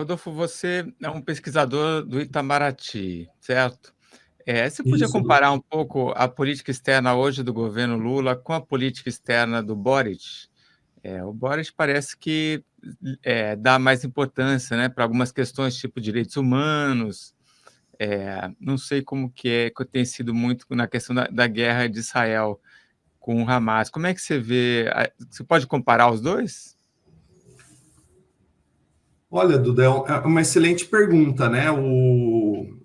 Rodolfo, você é um pesquisador do Itamaraty, certo? Você podia Isso, Du. comparar um pouco a política externa hoje do governo Lula com a política externa do Boric? O Boric parece que dá mais importância, né, para algumas questões tipo direitos humanos. Não sei como que tem sido muito na questão da guerra de Israel com o Hamas. Como é que você vê? Você pode comparar os dois? Olha, Duda, é uma excelente pergunta, né? O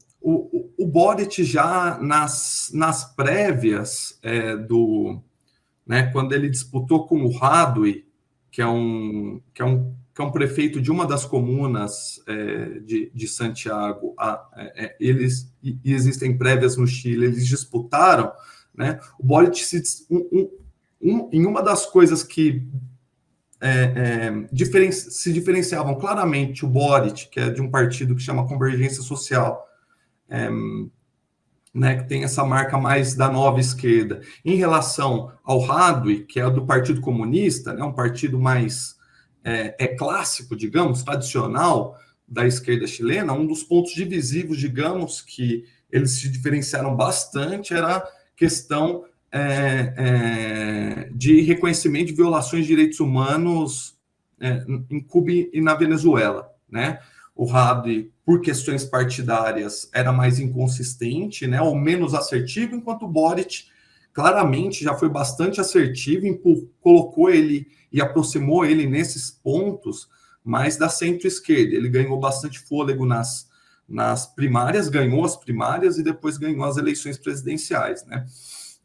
Boric já nas prévias né, quando ele disputou com o Radui, que é um prefeito de uma das comunas de Santiago, e existem prévias no Chile, eles disputaram, né? O Boric em uma das coisas que se diferenciavam claramente o Boric, que é de um partido que chama Convergência Social, né, que tem essa marca mais da nova esquerda, em relação ao Radui, que é do Partido Comunista, né, um partido mais clássico, digamos, tradicional da esquerda chilena. Um dos pontos divisivos, digamos, que eles se diferenciaram bastante era a questão de reconhecimento de violações de direitos humanos em Cuba e na Venezuela, né? O Radui, por questões partidárias, era mais inconsistente, né, ou menos assertivo, enquanto o Boric claramente já foi bastante assertivo, colocou ele e aproximou ele nesses pontos mais da centro-esquerda. Ele ganhou bastante fôlego nas primárias, ganhou as primárias e depois ganhou as eleições presidenciais, né?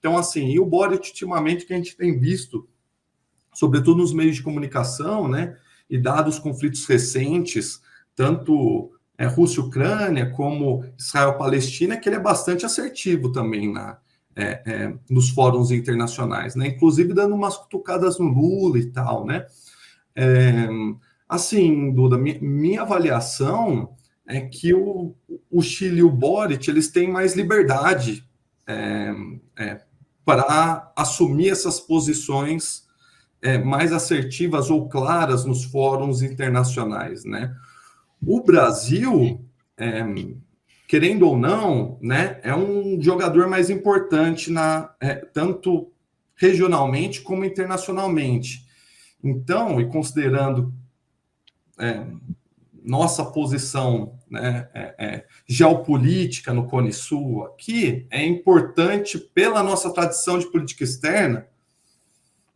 Então, assim, e o Boric, ultimamente, que a gente tem visto, sobretudo nos meios de comunicação, né, e dados os conflitos recentes, tanto Rússia-Ucrânia como Israel-Palestina, que ele é bastante assertivo também nos fóruns internacionais, né, inclusive dando umas cutucadas no Lula e tal, né. Assim, Duda, minha avaliação é que o Chile e o Boric, eles têm mais liberdade para assumir essas posições mais assertivas ou claras nos fóruns internacionais, né? O Brasil, querendo ou não, né, é um jogador mais importante tanto regionalmente como internacionalmente. Então, e considerando nossa posição, né, geopolítica no Cone Sul aqui, é importante, pela nossa tradição de política externa,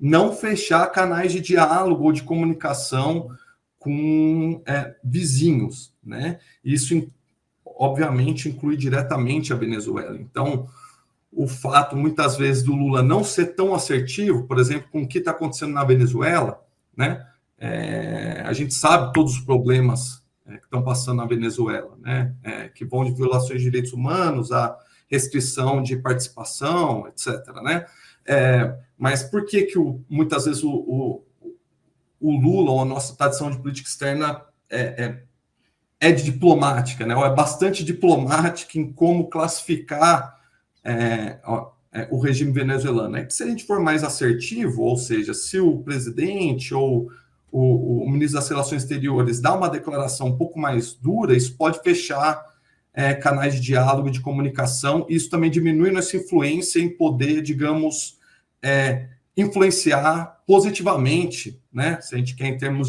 não fechar canais de diálogo ou de comunicação com vizinhos, né? Isso, obviamente, inclui diretamente a Venezuela. Então, o fato, muitas vezes, do Lula não ser tão assertivo, por exemplo, com o que está acontecendo na Venezuela, né? A gente sabe todos os problemas que estão passando na Venezuela, né? Que vão de violações de direitos humanos a restrição de participação, etc., né? Mas por que muitas vezes o Lula, ou a nossa tradição de política externa, é de diplomática, né? Ou é bastante diplomática em como classificar o regime venezuelano? É que se a gente for mais assertivo, ou seja, se o presidente ou o ministro das Relações Exteriores dá uma declaração um pouco mais dura, isso pode fechar canais de diálogo, de comunicação, e isso também diminui nossa influência em poder, digamos, influenciar positivamente, né? Se a gente quer, em termos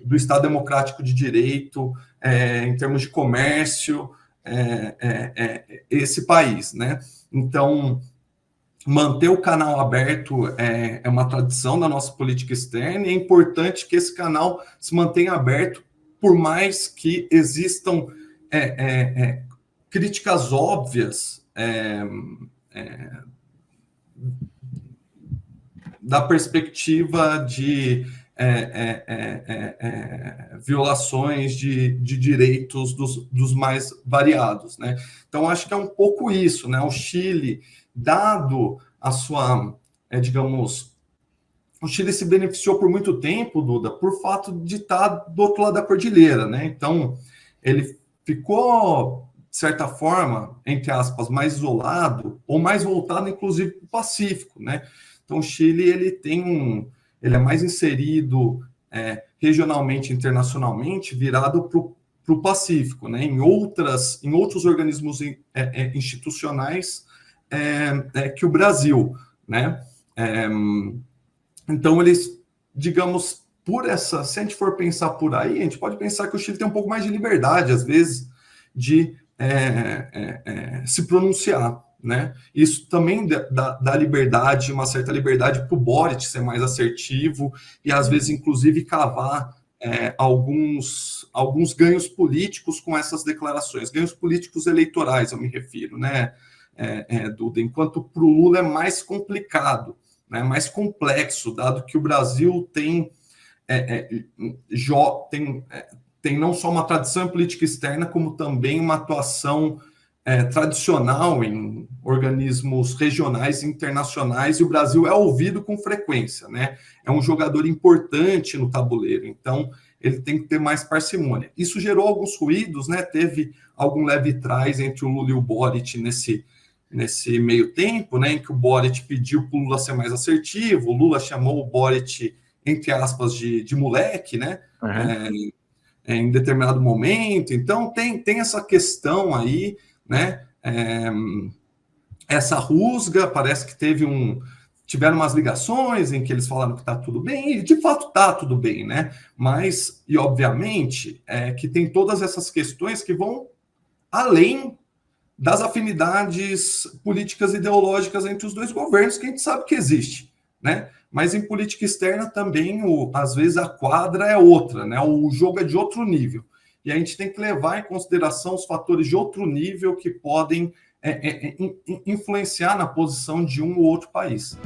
do Estado Democrático de Direito, em termos de comércio, esse país, né? Então, manter o canal aberto é uma tradição da nossa política externa, e é importante que esse canal se mantenha aberto, por mais que existam críticas óbvias da perspectiva de violações de direitos dos mais variados, né? Então, acho que é um pouco isso, né? O Chile, dado a sua, digamos, o Chile se beneficiou por muito tempo, Duda, por fato de estar do outro lado da cordilheira, né? Então, ele ficou, de certa forma, entre aspas, mais isolado, ou mais voltado, inclusive, para o Pacífico, né? Então, o Chile, ele é mais inserido regionalmente, internacionalmente, virado para o Pacífico, né? Em outros organismos institucionais que o Brasil, né? Então, eles, digamos, se a gente for pensar por aí, a gente pode pensar que o Chile tem um pouco mais de liberdade, às vezes, de se pronunciar, né? Isso também dá liberdade, uma certa liberdade para o Boric ser mais assertivo e, às vezes, inclusive, cavar alguns ganhos políticos com essas declarações, ganhos políticos eleitorais, eu me refiro, né, Duda? Enquanto para o Lula é mais complicado, né, mais complexo, dado que o Brasil tem não só uma tradição em política externa, como também uma atuação tradicional em organismos regionais e internacionais, e o Brasil é ouvido com frequência, né? É um jogador importante no tabuleiro, então ele tem que ter mais parcimônia. Isso gerou alguns ruídos, né? Teve algum leve trás entre o Lula e o Boric nesse meio tempo, né? Em que o Boric pediu para o Lula ser mais assertivo, o Lula chamou o Boric, entre aspas, de moleque, né? Uhum. Em determinado momento. Então, tem essa questão aí, né? Essa rusga, parece que tiveram umas ligações em que eles falaram que está tudo bem, e de fato está tudo bem, né? Mas, e obviamente, que tem todas essas questões que vão além das afinidades políticas e ideológicas entre os dois governos, que a gente sabe que existe, né? Mas em política externa também, às vezes, a quadra é outra, né? O jogo é de outro nível. E a gente tem que levar em consideração os fatores de outro nível que podem influenciar na posição de um ou outro país.